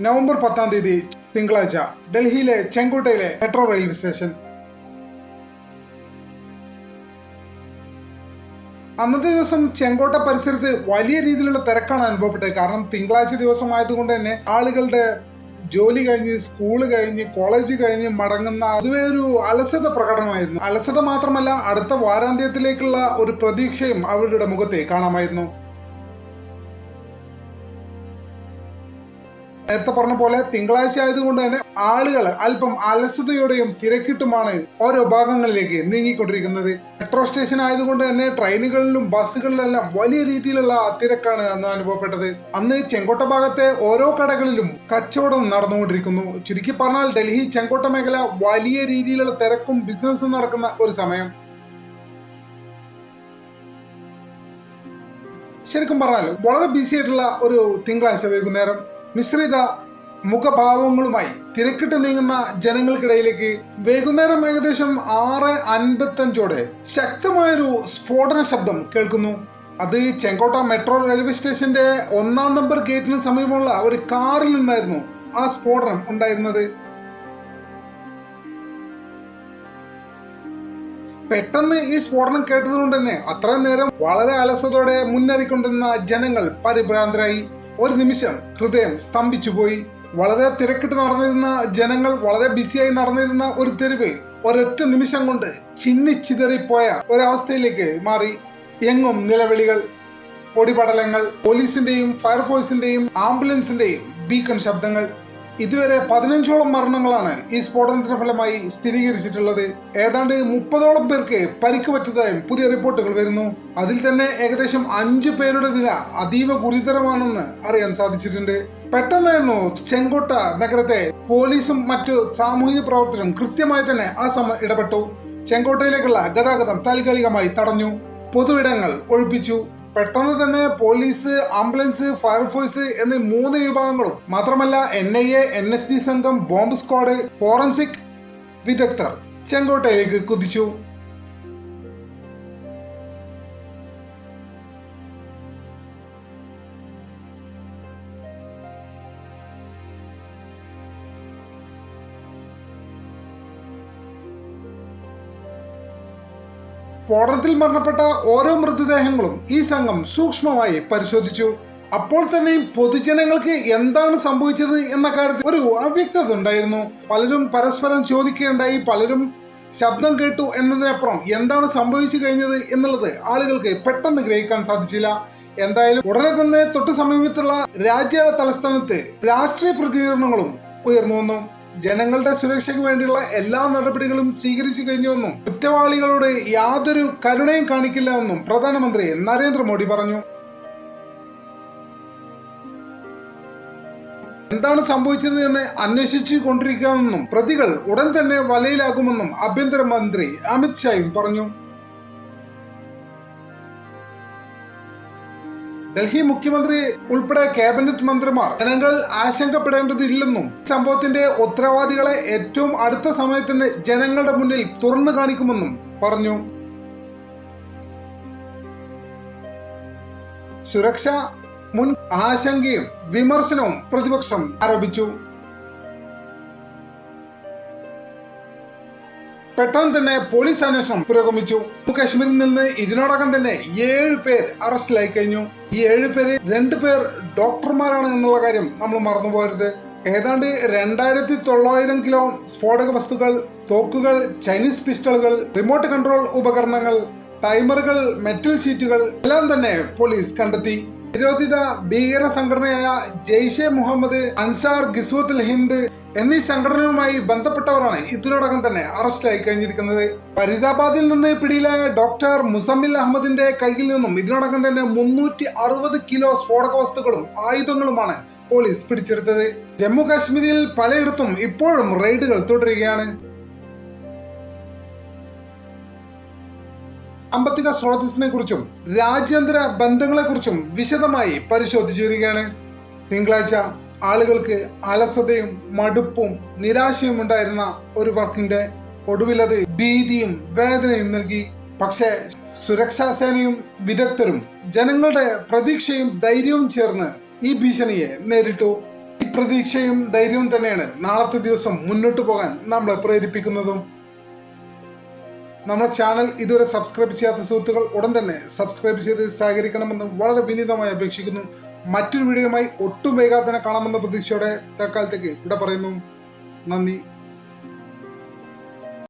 November 10-ാം തീയതി തിങ്കളാഴ്ച ഡൽഹിയിലെ ചെങ്കോട്ടയിലെ മെട്രോ റെയിൽവേ സ്റ്റേഷൻ. അന്നത്തെ ദിവസം ചെങ്കോട്ട പരിസരത്ത് വലിയ രീതിയിലുള്ള തിരക്കാണ് അനുഭവപ്പെട്ടത്. കാരണം തിങ്കളാഴ്ച ദിവസമായതുകൊണ്ട് തന്നെ ആളുകളുടെ ജോലി കഴിഞ്ഞ്, സ്കൂള് കഴിഞ്ഞ്, കോളേജ് കഴിഞ്ഞ് മടങ്ങുന്ന അതുവേ ഒരു അലസത പ്രകടനമായിരുന്നു. അലസത മാത്രമല്ല, അടുത്ത വാരാന്ത്യത്തിലേക്കുള്ള ഒരു പ്രതീക്ഷയും അവരുടെ മുഖത്തെ കാണാമായിരുന്നു. നേരത്തെ പറഞ്ഞ പോലെ തിങ്കളാഴ്ച ആയതുകൊണ്ട് തന്നെ ആളുകൾ അല്പം അലസതയോടെയും തിരക്കിട്ടുമാണ് ഓരോ ഭാഗങ്ങളിലേക്ക് നീങ്ങിക്കൊണ്ടിരിക്കുന്നത്. മെട്രോ സ്റ്റേഷൻ ആയതുകൊണ്ട് തന്നെ ട്രെയിനുകളിലും ബസ്സുകളിലെല്ലാം വലിയ രീതിയിലുള്ള തിരക്കാണ് അന്ന് അനുഭവപ്പെട്ടത്. അന്ന് ചെങ്കോട്ട ഭാഗത്തെ ഓരോ കടകളിലും കച്ചവടം നടന്നുകൊണ്ടിരിക്കുന്നു. ചുരുക്കി പറഞ്ഞാൽ ഡൽഹി ചെങ്കോട്ട മേഖല വലിയ രീതിയിലുള്ള തിരക്കും ബിസിനസ്സും നടക്കുന്ന ഒരു സമയം. ശരിക്കും പറഞ്ഞാൽ വളരെ ബിസി ആയിട്ടുള്ള ഒരു തിങ്കളാഴ്ച വൈകുന്നേരം മിശ്രിത മുഖഭാവങ്ങളുമായി തിരക്കിട്ട് നീങ്ങുന്ന ജനങ്ങൾക്കിടയിലേക്ക് വൈകുന്നേരം ഏകദേശം 6:55 ശക്തമായൊരു സ്ഫോടന ശബ്ദം കേൾക്കുന്നു. അത് ചെങ്കോട്ട മെട്രോ റെയിൽവേ സ്റ്റേഷന്റെ 1-ാം നമ്പർ ഗേറ്റിന് സമീപമുള്ള ഒരു കാറിൽ നിന്നായിരുന്നു ആ സ്ഫോടനം ഉണ്ടായിരുന്നത്. പെട്ടെന്ന് ഈ സ്ഫോടനം കേട്ടതുകൊണ്ട് തന്നെ അത്രയും നേരം വളരെ അലസതയോടെ മുന്നേറിക്കൊണ്ടിരുന്ന ജനങ്ങൾ പരിഭ്രാന്തരായി. ഒരു നിമിഷം ഹൃദയം സ്തംഭിച്ചുപോയി. വളരെ തിരക്കിട്ട് നടന്നിരുന്ന ജനങ്ങൾ, വളരെ ബിസിയായി നടന്നിരുന്ന ഒരു തെരുവ് ഒരൊറ്റ നിമിഷം കൊണ്ട് ചിന്നിച്ചിതറിപ്പോയ ഒരവസ്ഥയിലേക്ക് മാറി. എങ്ങും നിലവിളികൾ, പൊടിപടലങ്ങൾ, പോലീസിന്റെയും ഫയർഫോഴ്സിന്റെയും ആംബുലൻസിന്റെയും ബീക്കൺ ശബ്ദങ്ങൾ. ഇതുവരെ 15ഓളം മരണങ്ങളാണ് ഈ സ്ഫോടനത്തിന്റെ ഫലമായി സ്ഥിരീകരിച്ചിട്ടുള്ളത്. ഏതാണ്ട് 30ഓളം പേർക്ക് പരിക്ക് പറ്റിയതായും പുതിയ റിപ്പോർട്ടുകൾ വരുന്നു. അതിൽ തന്നെ ഏകദേശം 5 പേരുടെ നില അതീവ ഗുരുതരമാണെന്ന് അറിയാൻ സാധിച്ചിട്ടുണ്ട്. പെട്ടെന്നായിരുന്നു ചെങ്കോട്ട നഗരത്തെ പോലീസും മറ്റു സാമൂഹിക പ്രവർത്തകരും കൃത്യമായി തന്നെ ആ സമയം ഇടപെട്ടു. ചെങ്കോട്ടയിലേക്കുള്ള ഗതാഗതം താൽക്കാലികമായി തടഞ്ഞു. പൊതുവിടങ്ങൾ ഒഴിപ്പിച്ചു. പെട്ടെന്ന് തന്നെ പോലീസ്, ആംബുലൻസ്, ഫയർഫോഴ്സ് എന്നീ 3 വിഭാഗങ്ങളും മാത്രമല്ല NIA, NSG സംഘം, ബോംബ് സ്ക്വാഡ്, ഫോറൻസിക് വിദഗ്ധർ ചെങ്കോട്ടയിലേക്ക് കുതിച്ചു. സ്ഫോടനത്തിൽ മരണപ്പെട്ട ഓരോ മൃതദേഹങ്ങളും ഈ സംഘം സൂക്ഷ്മമായി പരിശോധിച്ചു. അപ്പോൾ തന്നെയും പൊതുജനങ്ങൾക്ക് എന്താണ് സംഭവിച്ചത് എന്ന കാര്യത്തിൽ ഒരു അവ്യക്തത ഉണ്ടായിരുന്നു. പലരും പരസ്പരം ചോദിക്കുകയുണ്ടായി. പലരും ശബ്ദം കേട്ടു എന്നതിനപ്പുറം എന്താണ് സംഭവിച്ചു കഴിഞ്ഞത് എന്നുള്ളത് ആളുകൾക്ക് പെട്ടെന്ന് ഗ്രഹിക്കാൻ സാധിച്ചില്ല. എന്തായാലും ഉടനെ തന്നെ തൊട്ടു സമീപത്തുള്ള രാജ്യ തലസ്ഥാനത്ത് രാഷ്ട്രീയ പ്രതികരണങ്ങളും ഉയർന്നു വന്നു. ജനങ്ങളുടെ സുരക്ഷയ്ക്ക് വേണ്ടിയുള്ള എല്ലാ നടപടികളും സ്വീകരിച്ചു കഴിഞ്ഞുവെന്നും കുറ്റവാളികളോട് യാതൊരു കരുണയും കാണിക്കില്ല എന്നും പ്രധാനമന്ത്രി നരേന്ദ്രമോദി പറഞ്ഞു. എന്താണ് സംഭവിച്ചത് എന്ന് അന്വേഷിച്ചു കൊണ്ടിരിക്കുകയെന്നും പ്രതികൾ ഉടൻ തന്നെ വലയിലാകുമെന്നും ആഭ്യന്തരമന്ത്രി അമിത് ഷായും പറഞ്ഞു. ഡൽഹി മുഖ്യമന്ത്രി ഉൾപ്പെടെ ക്യാബിനറ്റ് മന്ത്രിമാർ ജനങ്ങൾ ആശങ്കപ്പെടേണ്ടതില്ലെന്നും സംഭവത്തിന്റെ ഉത്തരവാദികളെ ഏറ്റവും അടുത്ത സമയത്തിന് ജനങ്ങളുടെ മുന്നിൽ തുറന്നു കാണിക്കുമെന്നും പറഞ്ഞു. സുരക്ഷ മുൻ ആശങ്കയും വിമർശനവും പ്രതിപക്ഷം ആരോപിച്ചു. പെട്ടെന്ന് തന്നെ പോലീസ് അന്വേഷണം പുരോഗമിച്ചു. ജമ്മുകാശ്മീരിൽ നിന്ന് ഇതിനോടകം തന്നെ 7 പേർ അറസ്റ്റിലായി കഴിഞ്ഞു. ഈ 7 പേരിൽ 2 പേർ ഡോക്ടർമാരാണ് എന്നുള്ള കാര്യം നമ്മൾ മറന്നുപോകരുത്. ഏതാണ്ട് 2900 കിലോ സ്ഫോടക വസ്തുക്കൾ, തോക്കുകൾ, ചൈനീസ് പിസ്റ്റളുകൾ, റിമോട്ട് കൺട്രോൾ ഉപകരണങ്ങൾ, ടൈമറുകൾ, മെറ്റൽ ഷീറ്റുകൾ എല്ലാം തന്നെ പോലീസ് കണ്ടെത്തി. നിരോധിത ഭീകര സംഘടനയായ ജെയ്ഷെ മുഹമ്മദ്, അൻസാർ ഗിസ്വത്തുൽ ഹിന്ദ് എന്നീ സംഘടനയുമായി ബന്ധപ്പെട്ടവരാണ് ഇതിനോടകം തന്നെ അറസ്റ്റിലായി കഴിഞ്ഞിരിക്കുന്നത്. ഫരീദാബാദിൽ നിന്ന് പിടിയിലായ ഡോക്ടർ മുസമ്മിൽ അഹമ്മദിന്റെ കയ്യിൽ നിന്നും ഇതിനോടകം തന്നെ 360 കിലോ സ്ഫോടക വസ്തുക്കളും ആയുധങ്ങളുമാണ് പോലീസ് പിടിച്ചെടുത്തത്. ജമ്മു കാശ്മീരിൽ പലയിടത്തും ഇപ്പോഴും റെയ്ഡുകൾ തുടരുകയാണ്. സാമ്പത്തിക സ്രോതസ്സിനെ കുറിച്ചും രാജ്യാന്തര ബന്ധങ്ങളെ കുറിച്ചും വിശദമായി പരിശോധിച്ചു വരികയാണ്. തിങ്കളാഴ്ച ആളുകൾക്ക് അലസതയും മടുപ്പും നിരാശയും ഉണ്ടായിരുന്ന ഒരു വർക്കിംഗ് ഡേ ഒടുവിലത് ഭീതിയും വേദനയും നൽകി. പക്ഷേ സുരക്ഷാ സേനയും വിദഗ്ധരും ജനങ്ങളുടെ പ്രതീക്ഷയും ധൈര്യവും ചേർന്ന് ഈ ഭീഷണിയെ നേരിട്ടു. ഈ പ്രതീക്ഷയും ധൈര്യവും തന്നെയാണ് നാളത്തെ ദിവസം മുന്നോട്ട് പോകാൻ നമ്മളെ പ്രേരിപ്പിക്കുന്നതും. നമ്മുടെ ചാനൽ ഇതുവരെ സബ്സ്ക്രൈബ് ചെയ്യാത്ത സുഹൃത്തുക്കൾ ഉടൻ തന്നെ സബ്സ്ക്രൈബ് ചെയ്ത് സഹകരിക്കണമെന്ന് വളരെ വിനീതമായി അപേക്ഷിക്കുന്നു. മറ്റൊരു വീഡിയോയുമായി ഒട്ടും വൈകാതെ തന്നെ കാണാമെന്ന പ്രതീക്ഷയോടെ തൽക്കാലത്തേക്ക് ഇവിടെ പറയുന്നു. നന്ദി.